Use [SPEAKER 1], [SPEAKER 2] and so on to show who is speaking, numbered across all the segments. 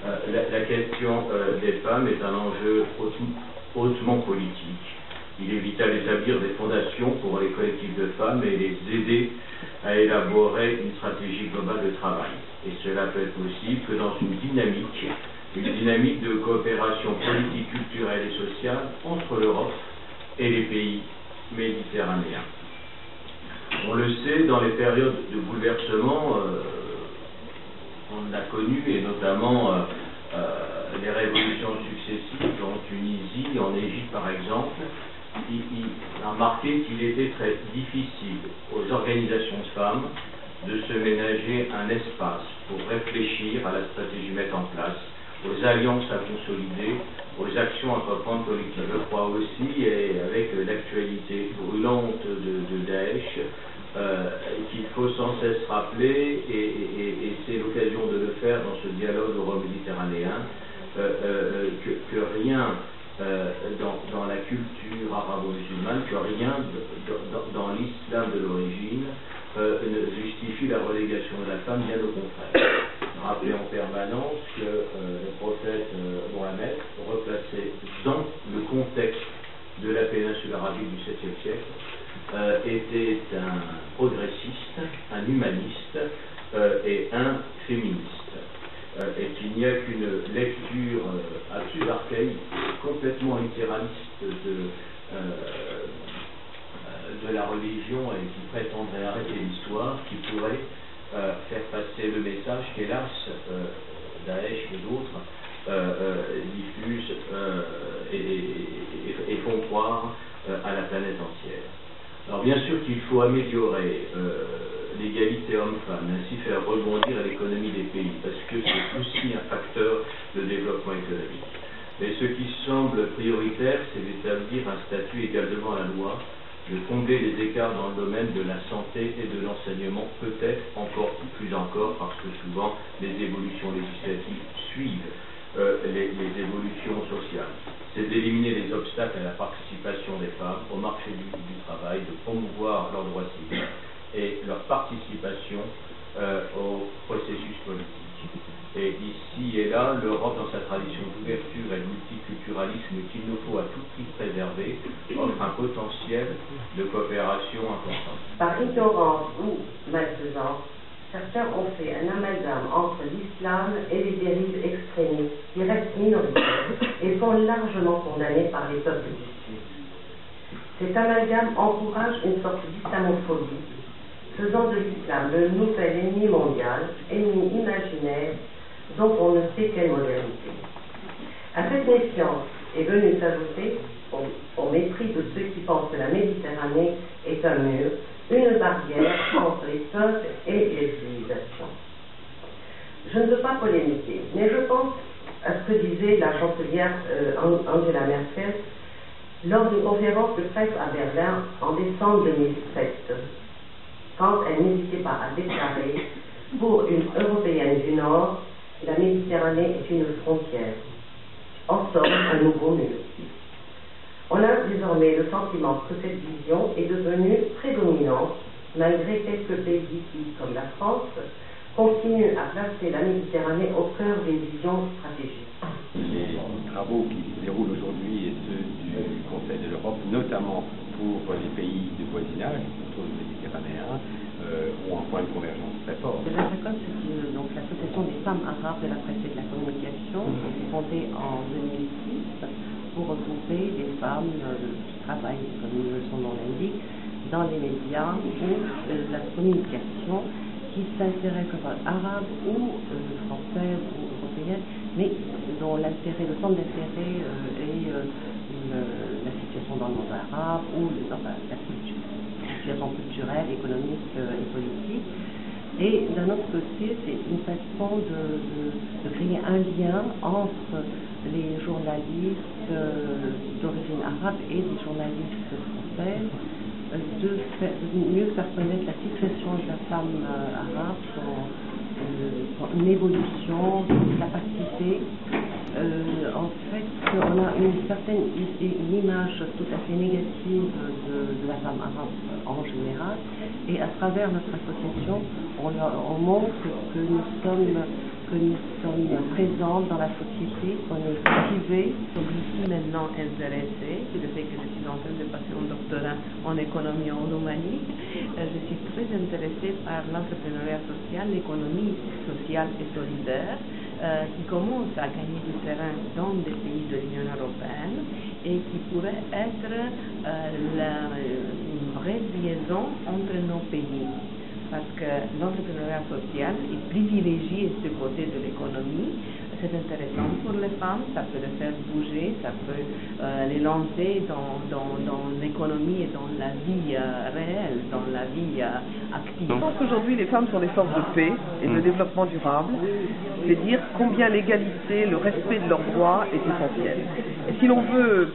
[SPEAKER 1] La question des femmes est un enjeu hautement politique. Il est vital d'établir des fondations pour les collectifs de femmes et les aider à élaborer une stratégie globale de travail. Et cela peut être possible que dans une dynamique de coopération politique, culturelle et sociale entre l'Europe et les pays méditerranéens. On le sait, dans les périodes de bouleversement qu'on a connues, et notamment les révolutions successives en Tunisie, en Égypte par exemple, il a remarqué qu'il était très difficile aux organisations de femmes de se ménager un espace pour réfléchir à la stratégie à mettre en place, aux alliances à consolider, aux actions à entreprendre collectivement. Je crois aussi, et avec l'actualité brûlante de Daesh, qu'il faut sans cesse rappeler, et c'est l'occasion de le faire dans ce dialogue euro-méditerranéen, que rien dans la culture arabo-musulmane, que rien dans l'islam de l'origine ne justifie la relégation de la femme, bien au contraire. Rappelez en permanence que le prophète Mohammed, replacé dans le contexte de la péninsule arabique du 7e siècle, était un progressiste, un humaniste et un féministe. Et qu'il n'y a qu'une lecture absolument archaïque, complètement littéraliste de la religion et qui prétendrait arrêter l'histoire, qui pourrait faire passer le message qu'hélas Daesh et d'autres diffusent et font croire à la planète entière. Alors bien sûr qu'il faut améliorer l'égalité homme-femme, ainsi faire rebondir l'économie des pays, parce que c'est aussi un facteur de développement économique. Mais ce qui semble prioritaire, c'est d'établir un statut également à la loi, de combler les écarts dans le domaine de la santé et de l'enseignement, peut-être encore plus encore, parce que souvent les évolutions législatives suivent les évolutions sociales. C'est d'éliminer les obstacles à la participation des femmes au marché du travail, de promouvoir leurs droits civiques et leur participation au processus politique. Et ici et là, l'Europe, dans sa tradition d'ouverture et de multiculturalisme qu'il nous faut à tout prix préserver, offre un potentiel de coopération important.
[SPEAKER 2] Par ignorance ou malfaisance, certains ont fait un amalgame entre l'islam et les dérives extrémistes qui restent minoritaires et sont largement condamnées par les peuples du Sud. Cet amalgame encourage une sorte d'islamophobie, faisant de l'islam le nouvel ennemi mondial, ennemi imaginaire, dont on ne sait quelle modernité. À cette méfiance est venue s'ajouter, au mépris de ceux qui pensent que la Méditerranée est un mur, une barrière entre les peuples et les civilisations. Je ne veux pas polémiquer, mais je pense à ce que disait la chancelière Angela Merkel lors d'une conférence de presse à Berlin en décembre 2007, quand elle n'hésitait pas à déclarer « Pour une Européenne du Nord, la Méditerranée est une frontière. En somme, un nouveau mur. » On a désormais le sentiment que cette vision est devenue prédominante, malgré quelques pays qui, comme la France, continuent à placer la Méditerranée au cœur des visions stratégiques.
[SPEAKER 3] Les travaux qui se déroulent aujourd'hui et ceux du Conseil de l'Europe, notamment pour les pays de voisinage, plutôt méditerranéens, ont un point de convergence très fort.
[SPEAKER 4] La FACOM, c'est donc l'Association des femmes arabes de la presse et de la communication, fondée en 2006 pour regrouper des femmes qui travaillent, comme son nom l'indique, dans les médias ou la communication, qui s'intéressent aux arabes ou françaises ou européennes, mais dont l'intérêt, le centre d'intérêt est la situation dans le monde arabe ou la situation culturelle, économique et politique. Et d'un autre côté, c'est une façon de créer un lien entre les journalistes d'origine arabe et les journalistes françaises, de mieux faire connaître la situation de la femme arabe, son évolution, son capacité. En fait, on a une image tout à fait négative de la femme arabe en général, et à travers notre association, on montre que nous sommes que nous sommes présents dans la société, qu'on est cultivé. Je suis maintenant intéressée, c'est le fait que je suis en train de passer un doctorat en économie et en humanisme. Je suis très intéressée par l'entrepreneuriat social, l'économie sociale et solidaire, qui commence à gagner du terrain dans des pays de l'Union européenne et qui pourrait être une vraie liaison entre nos pays. Parce que l'entrepreneuriat social est privilégié ce côté de l'économie. C'est intéressant pour les femmes, ça peut les faire bouger, ça peut les lancer dans l'économie et dans la vie réelle, dans la vie active.
[SPEAKER 5] Je pense qu'aujourd'hui les femmes sont des forces de paix et de développement durable. C'est dire combien l'égalité, le respect de leurs droits est essentiel. Et si l'on veut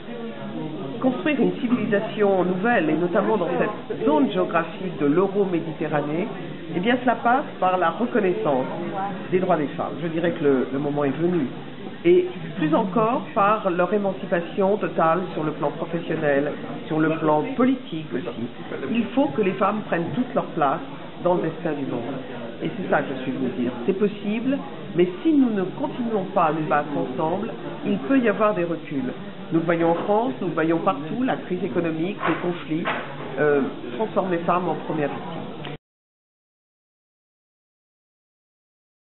[SPEAKER 5] construire une civilisation nouvelle, et notamment dans cette zone géographique de l'Euro-Méditerranée, eh bien cela passe par la reconnaissance des droits des femmes. Je dirais que le moment est venu. Et plus encore par leur émancipation totale sur le plan professionnel, sur le plan politique aussi. Il faut que les femmes prennent toute leur place dans le destin du monde. Et c'est ça que je suis venue dire. C'est possible, mais si nous ne continuons pas à nous battre ensemble, il peut y avoir des reculs. Nous le voyons en France, nous le voyons partout, la crise économique, les conflits transforment les femmes en premières victimes.